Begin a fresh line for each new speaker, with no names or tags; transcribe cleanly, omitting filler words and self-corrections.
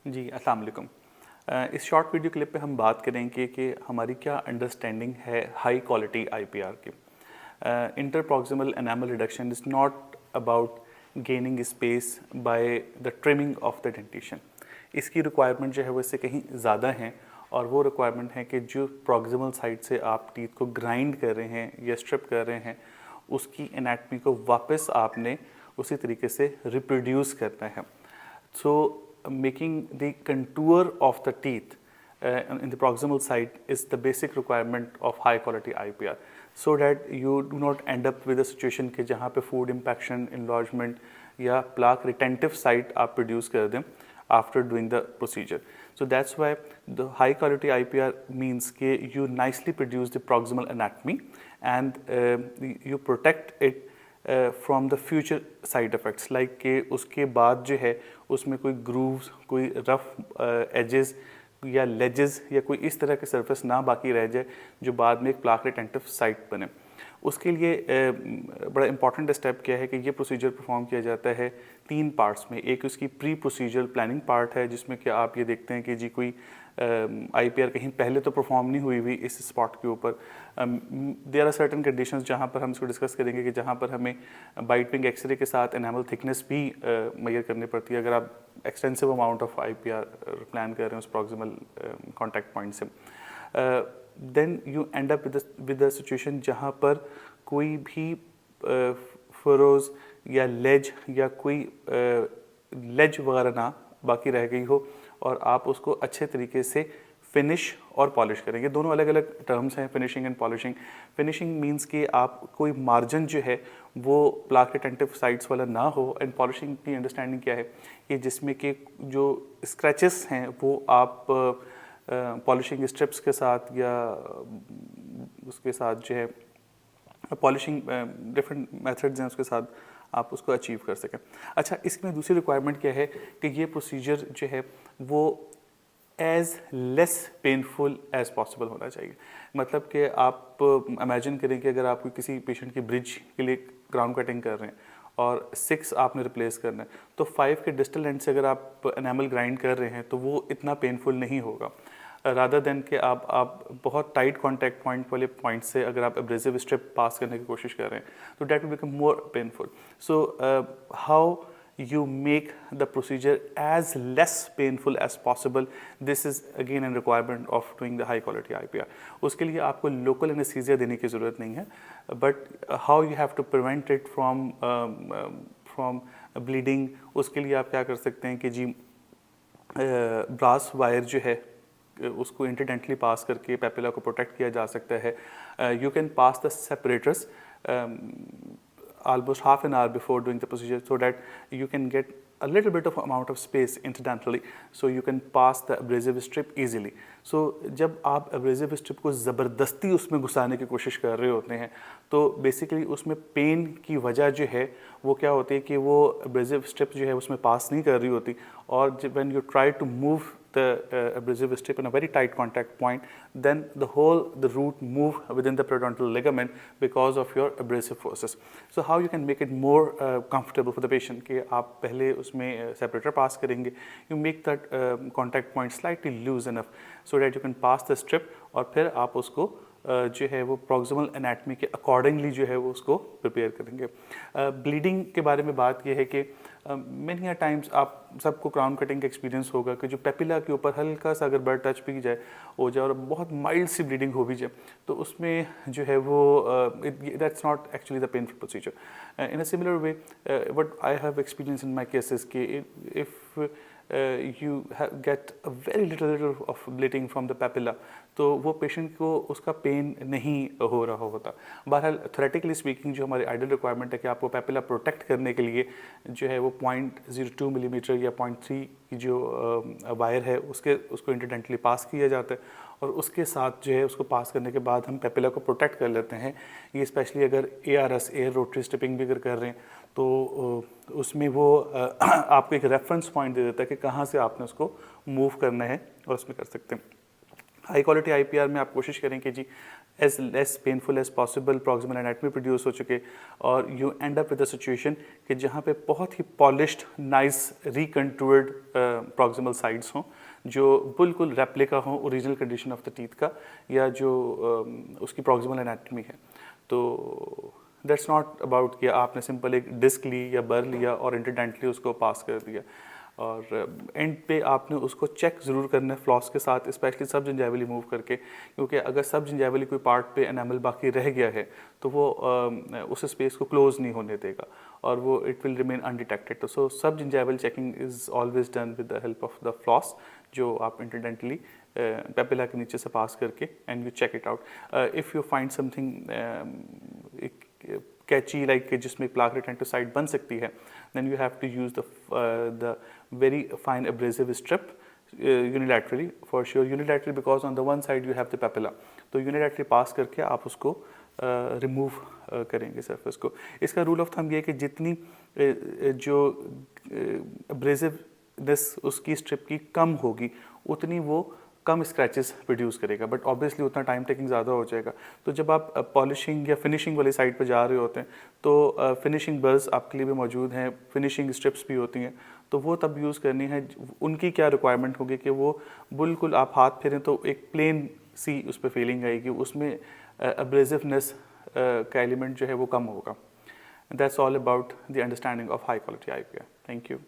जी, अस्सलाम वालेकुम। इस शॉर्ट वीडियो क्लिप पे हम बात करेंगे कि हमारी क्या अंडरस्टैंडिंग है हाई क्वालिटी आईपीआर की। Interproximal enamel reduction is not about gaining space by the trimming of the dentition. इसकी रिक्वायरमेंट जो है वो इससे कहीं ज़्यादा है, और वो रिक्वायरमेंट है कि जो प्रॉक्सिमल साइड से आप टीथ को ग्राइंड कर रहे हैं या स्ट्रिप कर रहे हैं, उसकी एनाटमी को वापस आपने उसी तरीके से रिप्रोड्यूस करना है। So making the contour of the teeth in the proximal side is the basic requirement of high quality IPR, so that you do not end up with a situation कि जहाँ पे food impaction, enlargement या plaque retentive site आप produce कर दें after doing the procedure. So that's why the high quality IPR means कि you nicely produce the proximal anatomy and you protect it from the future side effects, like कि उसके बाद जो है उसमें कोई ग्रूव्स, कोई रफ एजेस या लेजेस या कोई इस तरह के सरफेस ना बाकी रह जाए जो बाद में एक प्लाक रिटेंटिव साइट बने। उसके लिए बड़ा इंपॉर्टेंट स्टेप क्या है कि ये प्रोसीजर परफॉर्म किया जाता है 3 पार्ट्स में। एक उसकी प्री प्रोसीजर प्लानिंग पार्ट है, जिसमें कि आप ये देखते हैं कि जी कोई आईपीआर कहीं पहले तो परफॉर्म नहीं हुई हुई इस स्पॉट के ऊपर। देयर आर सर्टेन कंडीशंस जहाँ पर हम इसको डिस्कस करेंगे कि जहाँ पर हमें बाइट विंग एक्सरे के साथ एनामल थिकनेस भी मेजर करनी पड़ती है अगर आप extensive amount of IPR plan कर रहे हैं उस प्रॉक्सिमल कॉन्टैक्ट पॉइंट से। Then you end up with the situation जहाँ पर कोई भी फरोज या लेज या कोई लेज वगैरह ना बाकी रह गई हो, और आप उसको अच्छे तरीके से फिनिश और पॉलिश करेंगे। दोनों अलग अलग टर्म्स हैं, finishing and polishing. Finishing means कि आप कोई मार्जिन जो है वो प्लाक रिटेंटिव साइड्स वाला ना हो, एंड पॉलिशिंग की अंडरस्टैंडिंग क्या है कि जिसमें कि जो स्क्रैचेस हैं वो आप पॉलिशिंग स्ट्रिप्स के साथ या उसके साथ जो है पॉलिशिंग डिफरेंट मेथड्स हैं उसके साथ आप उसको अचीव कर सकें। अच्छा, इसमें दूसरी रिक्वायरमेंट क्या है कि ये प्रोसीजर जो है वो as less painful as possible होना चाहिए। मतलब कि आप इमेजिन करें कि अगर आप किसी पेशेंट की ब्रिज के लिए क्राउन कटिंग कर रहे हैं और 6 आपने रिप्लेस करना है, तो 5 के डिस्टल एंड से अगर आप एनामल ग्राइंड कर रहे हैं तो वो इतना पेनफुल नहीं होगा, रादर देन कि आप बहुत टाइट कॉन्टैक्ट पॉइंट वाले पॉइंट से अगर आप एब्रेसिव स्ट्रिप पास करने की कोशिश कर रहे हैं तो that will become more painful. So how you make the procedure as less painful as possible, this is again a requirement of doing the high quality IPR. उसके लिए आपको local anesthesia देने की ज़रूरत नहीं है, but how you have to prevent it from bleeding, उसके लिए आप क्या कर सकते हैं कि जी ब्रास वायर जो है उसको इंटरडेंटली पास करके पेपिला को प्रोटेक्ट किया जा सकता है। You can pass the separators almost half an hour before doing the procedure, so that you can get a little bit of amount of space incidentally, so you can pass the abrasive strip easily. So जब आप abrasive strip को ज़बरदस्ती उसमें घुसाने की कोशिश कर रहे होते हैं तो बेसिकली उसमें पेन की वजह जो है वो क्या होती है कि वो abrasive strip जो है उसमें पास नहीं कर रही होती, और when you try to move the abrasive strip in a very tight contact point, then the root move within the periodontal ligament because of your abrasive forces. So how you can make it more comfortable for the patient कि आप पहले उसमें separator pass करेंगे, you make that contact point slightly loose enough so that you can pass the strip, और फिर आप उसको जो है वो प्रॉक्सिमल एनाटमी के अकॉर्डिंगली जो है वो उसको प्रिपेयर करेंगे। ब्लीडिंग के बारे में बात ये है कि मेनी अ टाइम्स आप सबको क्राउन कटिंग का एक्सपीरियंस होगा कि जो पेपिला के ऊपर हल्का सा अगर ब्लड टच भी जाए हो जाए और बहुत माइल्ड सी ब्लीडिंग हो भी जाए तो उसमें जो है वो that's not actually the painful procedure. In a similar way what I have experience in my cases कि if you get a very little of bleeding from the papilla, तो वो पेशेंट को उसका पेन नहीं हो रहा होता। बहरहाल थ्योरेटिकली स्पीकिंग जो हमारी आइडियल रिक्वायरमेंट है कि आपको पेपिला प्रोटेक्ट करने के लिए जो है वो 0.02 मिलीमीटर या 0.3 की जो वायर है उसको इंटरडेंटली पास किया जाता है, और उसके साथ जो है उसको पास करने के बाद हम पेपिला को प्रोटेक्ट कर लेते हैं। ये स्पेशली अगर ARS एयर रोटरी स्ट्रिपिंग भी अगर कर रहे हैं तो उसमें वो आपको एक रेफरेंस पॉइंट दे देता है कि कहाँ से आपने उसको मूव करना है और उसमें कर सकते हैं। हाई क्वालिटी IPR में आप कोशिश करें कि जी as less painful as possible proximal anatomy produce हो चुके, और you end up with a situation कि जहाँ पे बहुत ही polished nice recontoured proximal sides हों जो बिल्कुल रेप्लिका हो original condition of the teeth का, या जो उसकी प्रॉक्सिमल एनाटमी है। तो दैट्स नॉट अबाउट कि आपने सिंपल एक डिस्क ली या बर लिया और इंटरडेंटली उसको पास कर दिया, और एंड पे आपने उसको चेक ज़रूर करना है फ्लॉस के साथ, स्पेशली सब जिंजाइवली मूव करके, क्योंकि अगर सब जिंजाइवली कोई पार्ट पे एनामल बाकी रह गया है तो वो उस स्पेस को क्लोज नहीं होने देगा और वो इट विल रिमेन अनडिटेक्टेड। तो सो सब gingival checking is always done with the help of the floss, जो आप इंटरडेंटली पेपिला के नीचे से पास करके and you check it out. If you find something catchy like जिसमें प्लाक रेटेंटोसाइट बन सकती है, then you have to use the very fine abrasive strip unilaterally, for sure unilaterally because on the one side you have the papilla, तो unilaterally पास करके आप उसको remove करेंगे surface को। इसका रूल ऑफ थंब ये है कि जितनी जो एब्रेसिवनेस उसकी स्ट्रिप की कम होगी उतनी वो कम स्क्रैचेस प्रोड्यूस करेगा, बट ऑब्वियसली उतना टाइम टेकिंग ज़्यादा हो जाएगा। तो जब आप पॉलिशिंग या फिनिशिंग वाली साइड पर जा रहे होते हैं तो फिनिशिंग बर्स आपके लिए भी मौजूद हैं, फिनिशिंग स्ट्रिप्स भी होती हैं, तो वो तब यूज़ करनी है। उनकी क्या रिक्वायरमेंट होगी कि वो बिल्कुल आप हाथ फेरें तो एक प्लेन सी उस पर फीलिंग आएगी, उसमें एब्रेसिवनेस का एलिमेंट जो है वो कम होगा। That's all about the understanding of high quality IPR। Thank you.